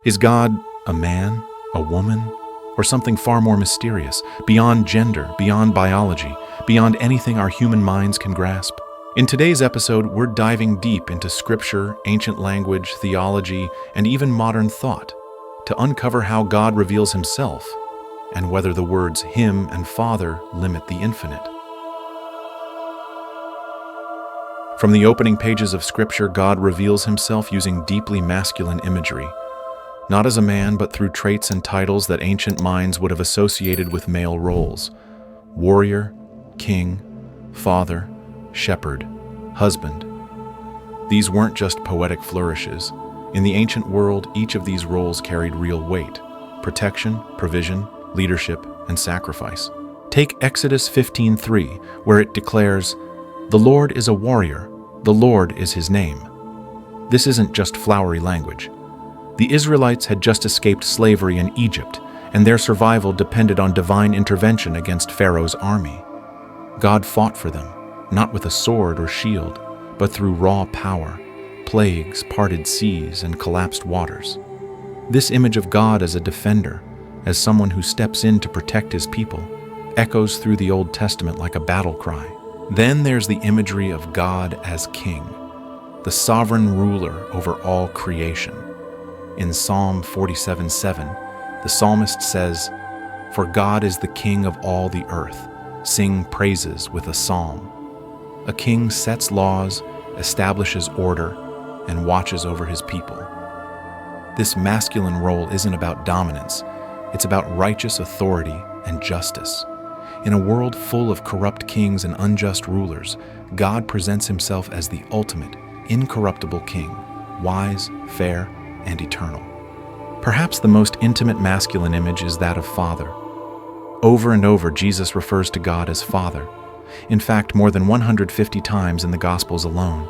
Is God a man, a woman, or something far more mysterious, beyond gender, beyond biology, beyond anything our human minds can grasp? In today's episode, we're diving deep into scripture, ancient language, theology, and even modern thought to uncover how God reveals himself and whether the words him and Father limit the infinite. From the opening pages of scripture, God reveals himself using deeply masculine imagery, not as a man, but through traits and titles that ancient minds would have associated with male roles: warrior, king, father, shepherd, husband. These weren't just poetic flourishes. In the ancient world, each of these roles carried real weight: protection, provision, leadership, and sacrifice. Take Exodus 15:3, where it declares, "The Lord is a warrior, the Lord is his name." This isn't just flowery language. The Israelites had just escaped slavery in Egypt, and their survival depended on divine intervention against Pharaoh's army. God fought for them, not with a sword or shield, but through raw power, plagues, parted seas, and collapsed waters. This image of God as a defender, as someone who steps in to protect his people, echoes through the Old Testament like a battle cry. Then there's the imagery of God as king, the sovereign ruler over all creation. In Psalm 47:7, the psalmist says, "For God is the king of all the earth. Sing praises with a psalm." A king sets laws, establishes order, and watches over his people. This masculine role isn't about dominance, it's about righteous authority and justice. In a world full of corrupt kings and unjust rulers, God presents himself as the ultimate, incorruptible king, wise, fair, and eternal. Perhaps the most intimate masculine image is that of Father. Over and over, Jesus refers to God as Father. In fact, more than 150 times in the Gospels alone.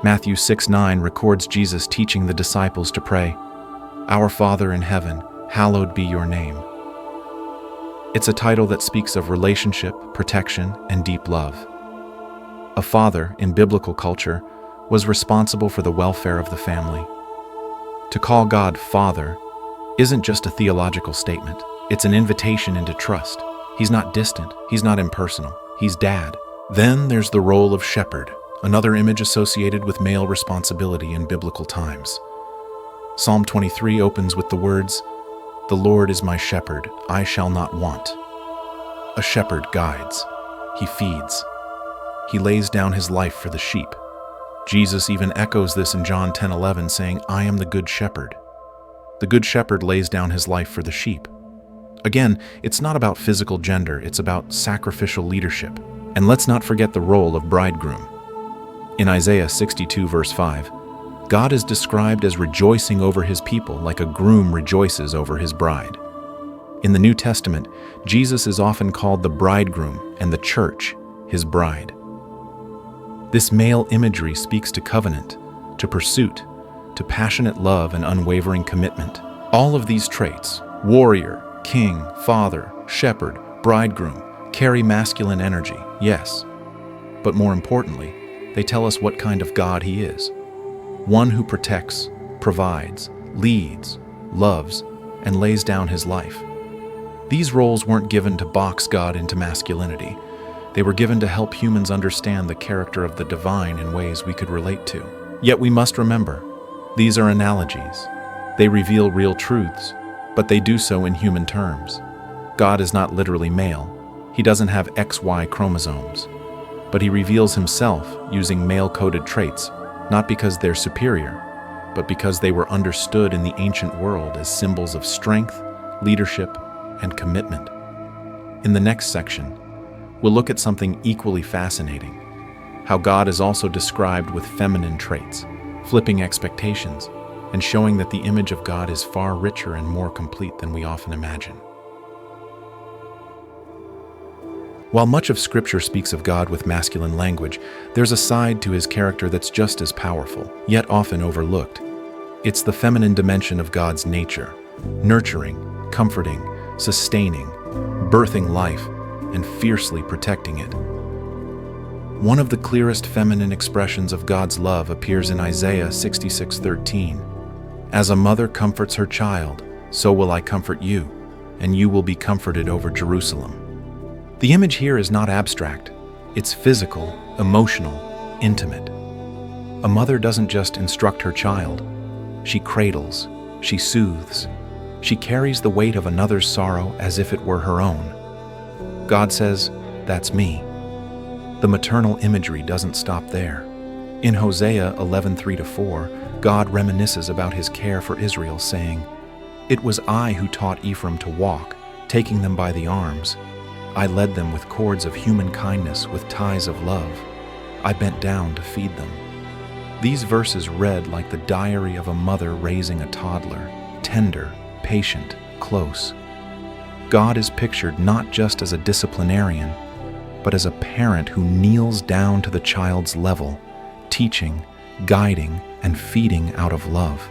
Matthew 6:9 records Jesus teaching the disciples to pray, "Our Father in heaven, hallowed be your name." It's a title that speaks of relationship, protection, and deep love. A father, in biblical culture, was responsible for the welfare of the family. To call God Father isn't just a theological statement. It's an invitation into trust. He's not distant. He's not impersonal. He's Dad. Then there's the role of shepherd, another image associated with male responsibility in biblical times. Psalm 23 opens with the words, "The Lord is my shepherd, I shall not want." A shepherd guides. He feeds. He lays down his life for the sheep. Jesus even echoes this in John 10:11, saying, "I am the good shepherd." The good shepherd lays down his life for the sheep. Again, it's not about physical gender, it's about sacrificial leadership. And let's not forget the role of bridegroom. In Isaiah 62 verse 5, God is described as rejoicing over his people like a groom rejoices over his bride. In the New Testament, Jesus is often called the bridegroom and the church his bride. This male imagery speaks to covenant, to pursuit, to passionate love and unwavering commitment. All of these traits, warrior, king, father, shepherd, bridegroom, carry masculine energy, yes. But more importantly, they tell us what kind of God he is. One who protects, provides, leads, loves, and lays down his life. These roles weren't given to box God into masculinity. They were given to help humans understand the character of the divine in ways we could relate to. Yet we must remember, these are analogies. They reveal real truths, but they do so in human terms. God is not literally male. He doesn't have XY chromosomes. But he reveals himself using male-coded traits, not because they're superior, but because they were understood in the ancient world as symbols of strength, leadership, and commitment. In the next section, we'll look at something equally fascinating: how God is also described with feminine traits, flipping expectations, and showing that the image of God is far richer and more complete than we often imagine. While much of Scripture speaks of God with masculine language, there's a side to his character that's just as powerful, yet often overlooked. It's the feminine dimension of God's nature: nurturing, comforting, sustaining, birthing life, and fiercely protecting it. One of the clearest feminine expressions of God's love appears in Isaiah 66:13. As a mother comforts her child, so will I comfort you, and you will be comforted over Jerusalem. The image here is not abstract. It's physical, emotional, intimate. A mother doesn't just instruct her child. She cradles, she soothes, she carries the weight of another's sorrow as if it were her own. God says, "That's me." The maternal imagery doesn't stop there. In Hosea 11:3-4, God reminisces about his care for Israel, saying, "It was I who taught Ephraim to walk, taking them by the arms. I led them with cords of human kindness, with ties of love. I bent down to feed them." These verses read like the diary of a mother raising a toddler, tender, patient, close. God is pictured not just as a disciplinarian, but as a parent who kneels down to the child's level, teaching, guiding, and feeding out of love.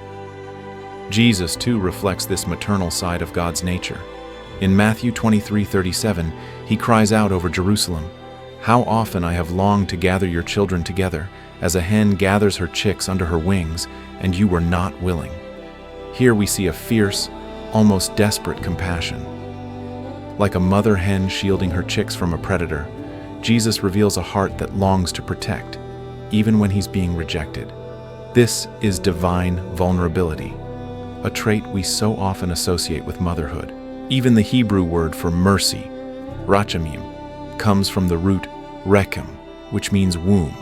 Jesus, too, reflects this maternal side of God's nature. In Matthew 23:37, he cries out over Jerusalem, "How often I have longed to gather your children together, as a hen gathers her chicks under her wings, and you were not willing." Here we see a fierce, almost desperate compassion. Like a mother hen shielding her chicks from a predator, Jesus reveals a heart that longs to protect, even when he's being rejected. This is divine vulnerability, a trait we so often associate with motherhood. Even the Hebrew word for mercy, rachamim, comes from the root rechem, which means womb.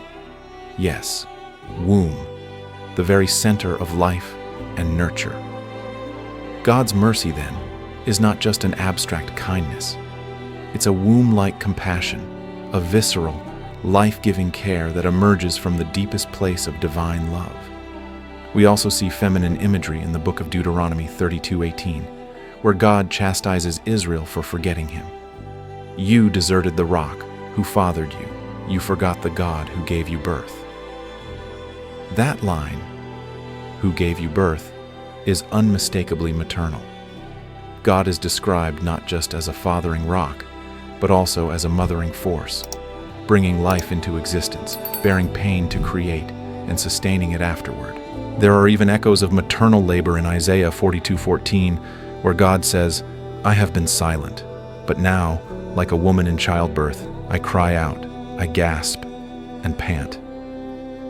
Yes, womb, the very center of life and nurture. God's mercy, then, is not just an abstract kindness. It's a womb-like compassion, a visceral, life-giving care that emerges from the deepest place of divine love. We also see feminine imagery in the book of Deuteronomy 32:18, where God chastises Israel for forgetting him. "You deserted the rock who fathered you. You forgot the God who gave you birth." That line, "who gave you birth," is unmistakably maternal. God is described not just as a fathering rock, but also as a mothering force, bringing life into existence, bearing pain to create, and sustaining it afterward. There are even echoes of maternal labor in Isaiah 42:14, where God says, "I have been silent, but now, like a woman in childbirth, I cry out, I gasp, and pant."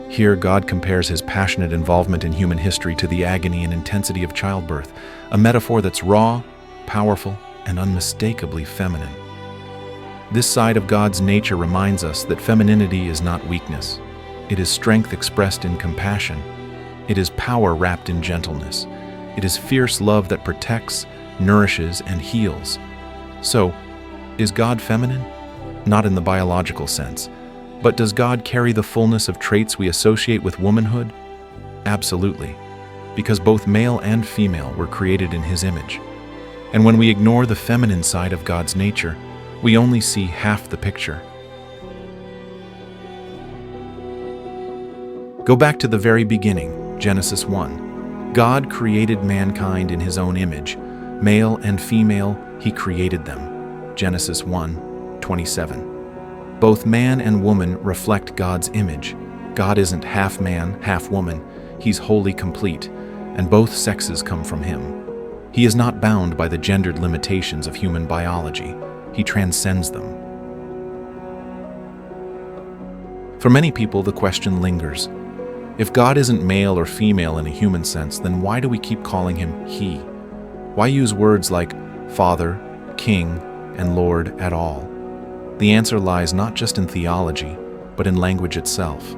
Here, God compares his passionate involvement in human history to the agony and intensity of childbirth, a metaphor that's raw, powerful, and unmistakably feminine. This side of God's nature reminds us that femininity is not weakness. It is strength expressed in compassion. It is power wrapped in gentleness. It is fierce love that protects, nourishes, and heals. So, is God feminine? Not in the biological sense. But does God carry the fullness of traits we associate with womanhood? Absolutely, because both male and female were created in his image. And when we ignore the feminine side of God's nature, we only see half the picture. Go back to the very beginning, Genesis 1. God created mankind in his own image. Male and female, he created them. Genesis 1:27. Both man and woman reflect God's image. God isn't half man, half woman. He's wholly complete, and both sexes come from him. He is not bound by the gendered limitations of human biology. He transcends them. For many people, the question lingers. If God isn't male or female in a human sense, then why do we keep calling him he? Why use words like Father, King, and Lord at all? The answer lies not just in theology, but in language itself.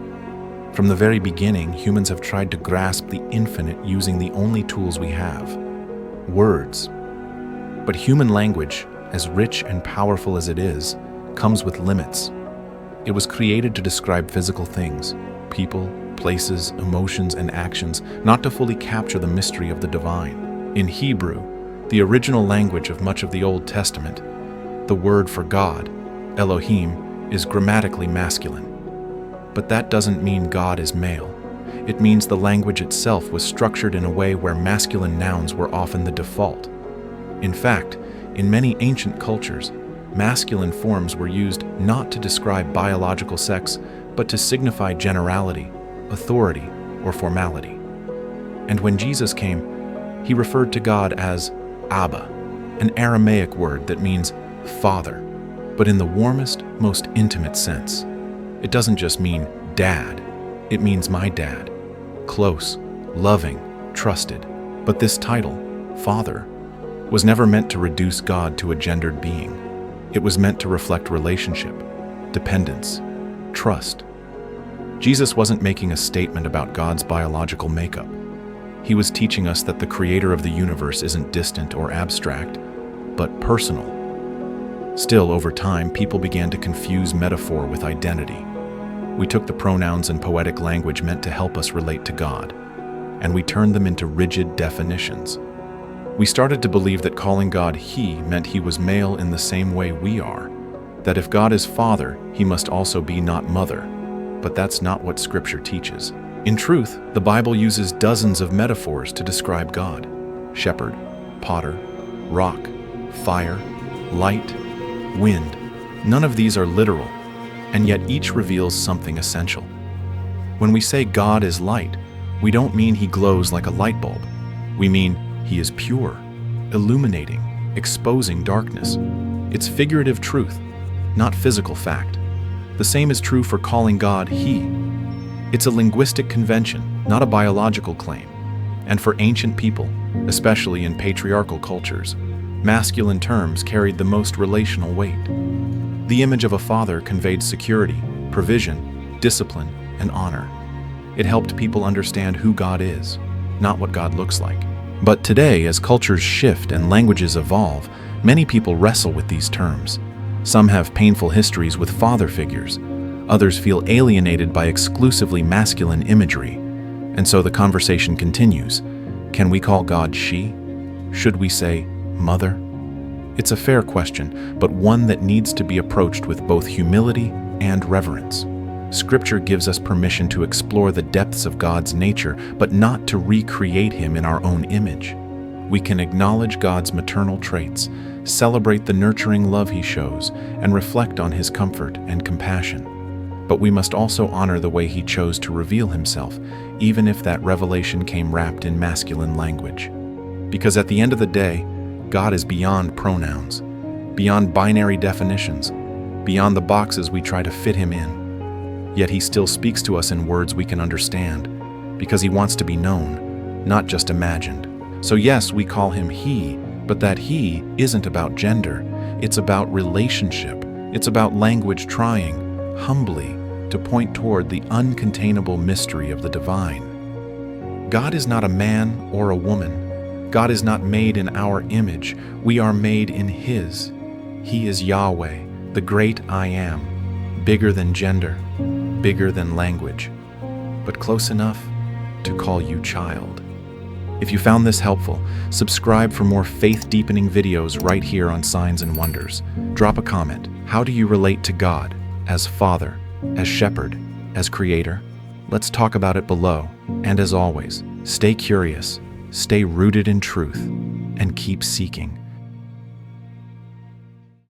From the very beginning, humans have tried to grasp the infinite using the only tools we have, words. But human language, as rich and powerful as it is, comes with limits. It was created to describe physical things, people, places, emotions, and actions, not to fully capture the mystery of the divine. In Hebrew, the original language of much of the Old Testament, the word for God, Elohim, is grammatically masculine. But that doesn't mean God is male. It means the language itself was structured in a way where masculine nouns were often the default. In fact, in many ancient cultures, masculine forms were used not to describe biological sex, but to signify generality, authority, or formality. And when Jesus came, he referred to God as Abba, an Aramaic word that means Father, but in the warmest, most intimate sense. It doesn't just mean dad, it means my dad, close, loving, trusted. But this title, Father, was never meant to reduce God to a gendered being. It was meant to reflect relationship, dependence, trust. Jesus wasn't making a statement about God's biological makeup. He was teaching us that the creator of the universe isn't distant or abstract, but personal. Still, over time, people began to confuse metaphor with identity. We took the pronouns and poetic language meant to help us relate to God, and we turned them into rigid definitions. We started to believe that calling God He meant He was male in the same way we are, that if God is Father, He must also be not Mother. But that's not what Scripture teaches. In truth, the Bible uses dozens of metaphors to describe God: shepherd, potter, rock, fire, light, wind. None of these are literal, and yet each reveals something essential. When we say God is light, we don't mean He glows like a light bulb. We mean He is pure, illuminating, exposing darkness. It's figurative truth, not physical fact. The same is true for calling God He. It's a linguistic convention, not a biological claim. And for ancient people, especially in patriarchal cultures, masculine terms carried the most relational weight. The image of a father conveyed security, provision, discipline, and honor. It helped people understand who God is, not what God looks like. But today, as cultures shift and languages evolve, many people wrestle with these terms. Some have painful histories with father figures. Others feel alienated by exclusively masculine imagery. And so the conversation continues. Can we call God she? Should we say mother? It's a fair question, but one that needs to be approached with both humility and reverence. Scripture gives us permission to explore the depths of God's nature, but not to recreate Him in our own image. We can acknowledge God's maternal traits, celebrate the nurturing love He shows, and reflect on His comfort and compassion. But we must also honor the way He chose to reveal Himself, even if that revelation came wrapped in masculine language. Because at the end of the day, God is beyond pronouns, beyond binary definitions, beyond the boxes we try to fit Him in. Yet He still speaks to us in words we can understand, because He wants to be known, not just imagined. So yes, we call Him He, but that He isn't about gender. It's about relationship. It's about language trying, humbly, to point toward the uncontainable mystery of the divine. God is not a man or a woman. God is not made in our image. We are made in His. He is Yahweh, the great I Am, bigger than gender, bigger than language, but close enough to call you child. If you found this helpful, subscribe for more faith-deepening videos right here on Signs and Wonders. Drop a comment. How do you relate to God as Father, as Shepherd, as Creator? Let's talk about it below. And as always, stay curious, stay rooted in truth, and keep seeking.